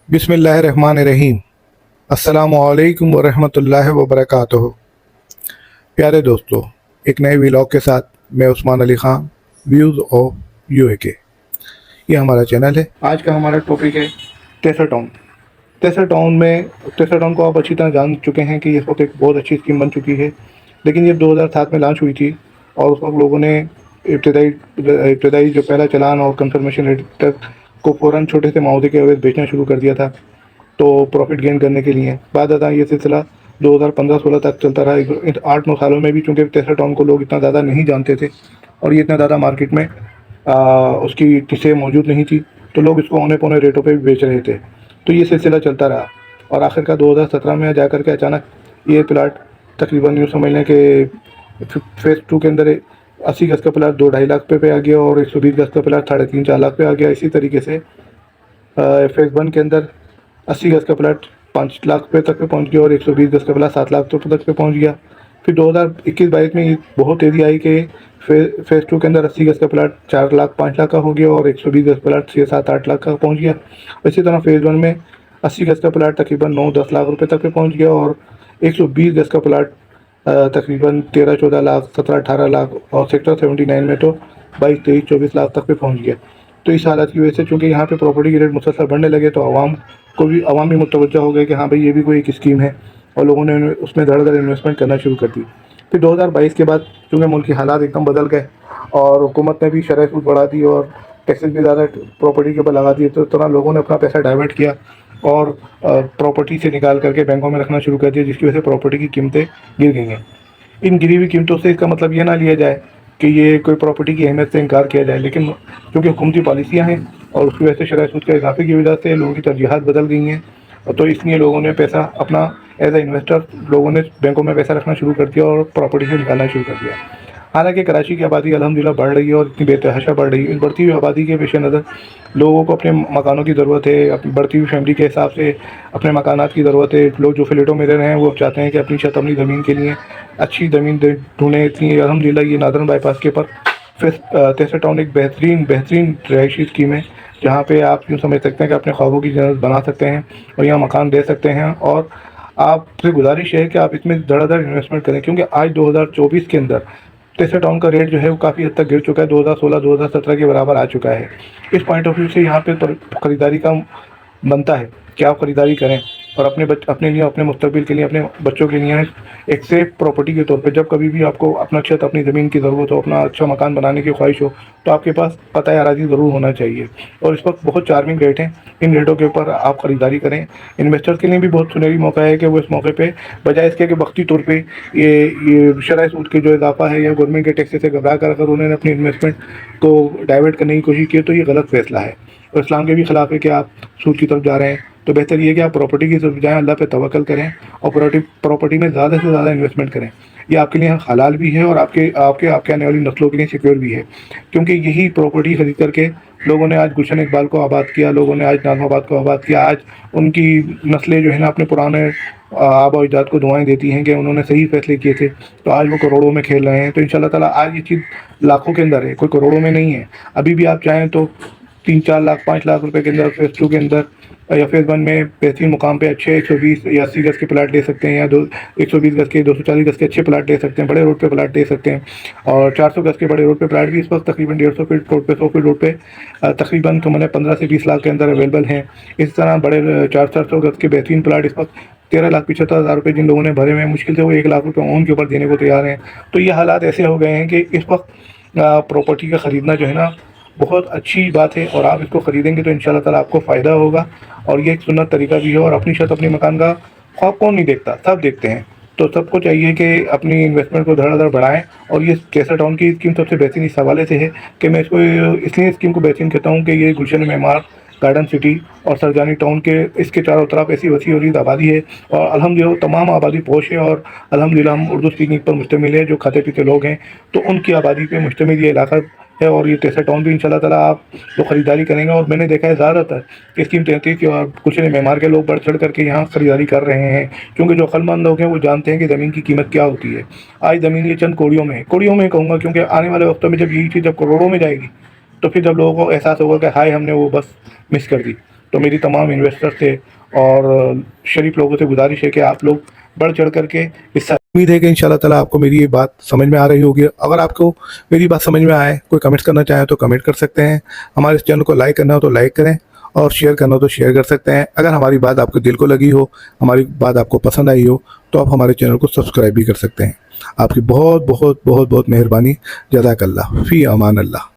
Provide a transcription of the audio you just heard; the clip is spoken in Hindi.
बिस्मिल्लाहिर्रहमानिर्रहीम। अस्सलामुअलैकुम वरहमतुल्लाहि वबरकातुहू। प्यारे दोस्तों, एक नए व्लॉग के साथ मैं उस्मान अली ख़ान, व्यूज़ ऑफ यूएके, ये हमारा चैनल है। आज का हमारा टॉपिक है टेसर टाउन। टेसर टाउन को आप अच्छी तरह जान चुके हैं कि इस वक्त एक बहुत अच्छी स्कीम बन चुकी है, लेकिन ये 2007 में लॉन्च हुई थी और उस वक्त लोगों ने इब्तदाई जो पहला चालान और कंफर्मेशन लेटर को फ़ौरन छोटे से माउजे के अवैध बेचना शुरू कर दिया था, तो प्रॉफिट गेन करने के लिए। बाद ये सिलसिला 2015-16 तक चलता रहा। 8-9 सालों में भी, चूँकि टेसर टाउन को लोग इतना ज़्यादा नहीं जानते थे और ये इतना ज़्यादा मार्केट में उसकी किसे मौजूद नहीं थी, तो लोग इसको औने पौने रेटों पे भी बेच रहे थे। तो ये सिलसिला चलता रहा और आखिरकार 2017 में जाकर के अचानक ये प्लाट तकरीबन यूँ समझ लें कि फेज़ 2 के अंदर 80 गज़ का प्लाट 2-2.5 लाख पे आ गया और 120 गज़ का प्लाट 3.5-4 लाख पे आ गया। इसी तरीके से फेज़ 1 के अंदर 80 गज़ का प्लाट 5 लाख पे तक पे पहुंच गया और 120 गज़ का प्लाट 7 लाख तक पे पहुंच गया। फिर 2021-22 में ये बहुत तेज़ी आई कि फेज़ 2 के अंदर 80 गज़ का प्लाट 4 लाख 5 लाख का हो गया और 120 गज़ प्लाट 6-7-8 लाख का पहुंच गया। इसी तरह फेज़ 1 में 80 गज़ का प्लाट तकरीबन 9-10 लाख रुपए तक पे पहुंच गया और 120 गज़ का प्लाट तकरीबन 13-14 लाख 17-18 लाख और सेक्टर 79 में तो 22-23-24 लाख तक पे पहुंच गया। तो इस हालत की वजह से, चूँकि यहाँ पे प्रॉपर्टी के रेट मुसलसल बढ़ने लगे, तो आवाम भी मुतवज्जह हो गए कि हाँ भाई, ये भी कोई एक स्कीम है और लोगों ने उसमें धड़ाधड़ इन्वेस्टमेंट करना शुरू कर दी। फिर 2022 के बाद चूँकि मुल्क के हालात एकदम बदल गए और हुकूमत ने भी शरह सूद बढ़ा दी और टैक्सेस भी ज़्यादा प्रॉपर्टी के ऊपर लगा दिए, तो इस तरह लोगों ने अपना पैसा डाइवर्ट किया और प्रॉपर्टी से निकाल करके बैंकों में रखना शुरू कर दिया, जिसकी वजह से प्रॉपर्टी की कीमतें गिर गई हैं। इन गिरी हुई कीमतों से इसका मतलब ये ना लिया जाए कि ये कोई प्रॉपर्टी की अहमियत से इनकार किया जाए, लेकिन क्योंकि हुकूमती पॉलिसियाँ हैं और उसकी वजह से शरह सूद के इजाफे की वजह से लोगों की तरजीहात बदल गई हैं, तो इसलिए लोगों ने पैसा अपना एज ए इन्वेस्टर लोगों ने बैंकों में पैसा रखना शुरू कर दिया और प्रॉपर्टी से निकालना शुरू कर दिया। हालांकि कराची की आबादी अल्हम्दुलिल्लाह बढ़ रही है और इतनी बेतहाशा बढ़ रही है। इस बढ़ती हुई आबादी के पेश नज़र लोगों को अपने मकानों की ज़रूरत है। अपनी बढ़ती हुई फैमिली के हिसाब से अपने मकानात की ज़रूरत है। लोग जो फ्लैटों में रह रहे हैं वो चाहते हैं कि अपनी छत अपनी ज़मीन के लिए अच्छी ज़मीन ढूंढें। इतनी अल्हम्दुलिल्लाह ये नादरन बाईपास के ऊपर टेसर टाउन एक बेहतरीन रहायशी स्कीम है, जहाँ पे आप यूँ समझ सकते हैं कि अपने ख्वाबों की जन्नत बना सकते हैं और यहाँ मकान दे सकते हैं। और आपसे गुजारिश है कि आप इसमें धड़ाधड़ इन्वेस्टमेंट करें, क्योंकि आज 2024 के अंदर टेसर टाउन का रेट जो है वो काफ़ी हद तक गिर चुका है, 2016-2017 के बराबर आ चुका है। इस पॉइंट ऑफ व्यू से यहाँ पे ख़रीदारी का बनता है कि आप ख़रीदारी करें और अपने लिए, अपने मुस्तकबिल के लिए, अपने बच्चों के लिए एक सेफ प्रॉपर्टी के तौर पे जब कभी भी आपको अपना छत अपनी ज़मीन की ज़रूरत हो, अपना अच्छा मकान बनाने की ख्वाहिश हो, तो आपके पास पता अराज़ी ज़रूर होना चाहिए। और इस वक्त बहुत चार्मिंग रेट हैं, इन रेटों के ऊपर आप ख़रीदारी करें। इन्वेस्टर्स के लिए भी बहुत सुनहरी मौका है कि वो इस मौके पे बजाय इसके कि वक्ती तौर पे ये शरह सूद के जो इजाफा है या गवर्नमेंट के टैक्सेस से घबरा कर अगर उन्होंने अपनी इन्वेस्टमेंट को डाइवर्ट करने की कोशिश की, तो ये गलत फैसला है और इस्लाम के भी ख़िलाफ़ है कि आप सूद की तरफ जा रहे हैं। तो बेहतर ये है कि आप प्रॉपर्टी की तरफ जाएँ, अल्लाह पे तवक्कल करें और प्रॉपर्टी में ज़्यादा से ज़्यादा इन्वेस्टमेंट करें। ये आपके लिए हलाल भी है और आपके आपके आपके आने वाली नस्लों के लिए सिक्योर भी है, क्योंकि यही प्रॉपर्टी ख़रीद करके लोगों ने आज गुलशन इकबाल को आबाद किया, लोगों ने आज नाज़माबाद को आबाद किया। आज उनकी नस्लें जो है ना अपने पुराने आबा अजदाद को दुआएं देती हैं कि उन्होंने सही फैसले किए थे, तो आज वो करोड़ों में खेल रहे हैं। तो इंशाल्लाह ताला आज ये चीज़ लाखों के अंदर है, कोई करोड़ों में नहीं है। अभी भी आप चाहें तो 3-4 लाख 5 लाख रुपए के अंदर फेज़ 2 के अंदर या फेज़ 1 में बेहतरीन मुकाम पे अच्छे 120 या 80 गज़ के प्लाट ले सकते हैं, या 120 गज़ के 240 गज़ के अच्छे प्लाट ले सकते हैं, बड़े रोड पे प्लाट ले सकते हैं। और 400 गज़ के बड़े रोड पे प्लाट भी इस वक्त तकरीबन 150 फीट रोड पे 100 फीट रोड पे तकरीबन तो मैंने 15 से 20 लाख के अंदर अवेलेबल हैं। इस तरह बड़े 400 गज़ के बेहतरीन प्लाट इस वक्त 13,75,000 रुपये जिन लोगों ने भरे हुए हैं, मुश्किल से वो 1 लाख रुपये ओन के ऊपर देने को तैयार हैं। तो ये हालात ऐसे हो गए हैं कि इस वक्त प्रॉपर्टी का ख़रीदना जो है ना बहुत अच्छी बात है और आप इसको ख़रीदेंगे तो इंशाल्लाह ताला आपको फ़ायदा होगा। और ये एक सुन्नत तरीका भी है और अपनी छत अपने मकान का ख्वाब कौन नहीं देखता, सब देखते हैं। तो सबको चाहिए कि अपनी इन्वेस्टमेंट को धड़ाधड़ बढ़ाएं और ये टेसर टाउन की स्कीम सबसे बेहतरीन इस हवाले से है कि मैं इसको इसलिए स्कीम को बेहतरीन कहता हूँ कि ये गुलशन मेमार गार्डन सिटी और सरजानी टाउन के इसके चारों तरफ ऐसी वसी और आबादी है और अल्हम्दुलिल्लाह तमाम आबादी पोश है और अल्हम्दुलिल्लाह हम उर्दू स्पीकिंग पर मुश्तमिल है, जो खाते पीते लोग हैं तो उनकी आबादी पे मुश्तमिल ये इलाका है। और ये टेसर टाउन भी इंशाल्लाह ताला आप तो ख़रीदारी करेंगे और मैंने देखा है ज़्यादातर कि स्कीम 33 और कुछ मेमार के लोग बढ़ चढ़ करके यहाँ ख़रीदारी कर रहे हैं, क्योंकि जो अक्लमंद लोग हैं वो जानते हैं कि ज़मीन की कीमत क्या होती है। आज ज़मीन ये चंद कौड़ियों में है, कौड़ियों में कहूँगा, क्योंकि आने वाले वक्तों में जब यही चीज़ जब करोड़ों में जाएगी तो फिर जब लोगों को एहसास होगा कि हाय हमने वो बस मिस कर दी, तो मेरी तमाम इन्वेस्टर से और शरीफ लोगों से गुजारिश है कि आप लोग बढ़ चढ़ करके हिस्सा। उम्मीद है कि इंशाल्लाह ताला आपको मेरी ये बात समझ में आ रही होगी। अगर आपको मेरी बात समझ में आए, कोई कमेंट्स करना चाहें तो कमेंट कर सकते हैं। हमारे इस चैनल को लाइक करना हो तो लाइक करें और शेयर करना हो तो शेयर कर सकते हैं। अगर हमारी बात आपके दिल को लगी हो, हमारी बात आपको पसंद आई हो, तो आप हमारे चैनल को सब्सक्राइब भी कर सकते हैं। आपकी बहुत बहुत बहुत बहुत मेहरबानी। जज़ाकल्लाह फ़ी अमान अल्लाह।